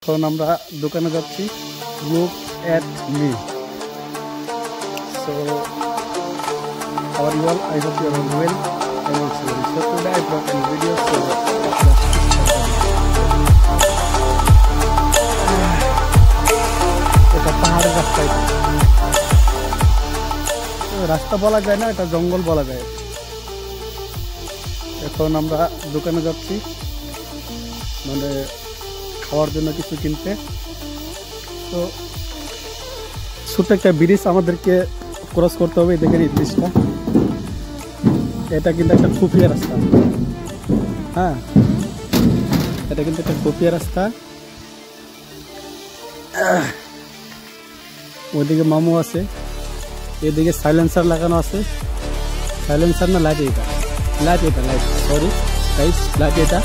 এখন আমরা দোকানে যাচ্ছি look at me. So how are you all? I hope you are all well. I am also well. So today I brought a video. So এটা পাহাড়ের রাস্তায়, রাস্তা বলা যায় না, এটা জঙ্গল বলা যায়। এখন আমরা দোকানে যাচ্ছি মানে খাওয়ার জন্য কিছু কিনতে। তো ছোট্ট একটা ব্রিজ আমাদেরকে ক্রস করতে হবে। দেখেন এই ব্রিজটা, এটা কিন্তু একটা খুফিয়া রাস্তা। হ্যাঁ, এটা কিন্তু একটা খুফিয়া রাস্তা। ওইদিকে মামু আছে, এদিকে সাইলেন্সার লাগানো আছে। সাইলেন্সার না লাইট, এটা লাইট, এটা লাইট, সরি গাইস, লাইট এটা।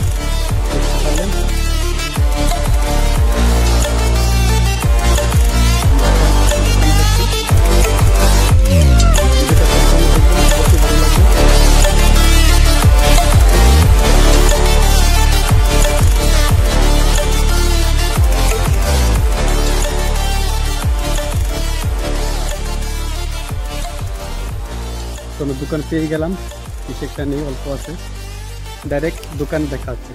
কোনো দোকান পেয়ে গেলাম, কিছু একটা নেই, অল্প আছে, ডাইরেক্ট দোকান দেখা হচ্ছে।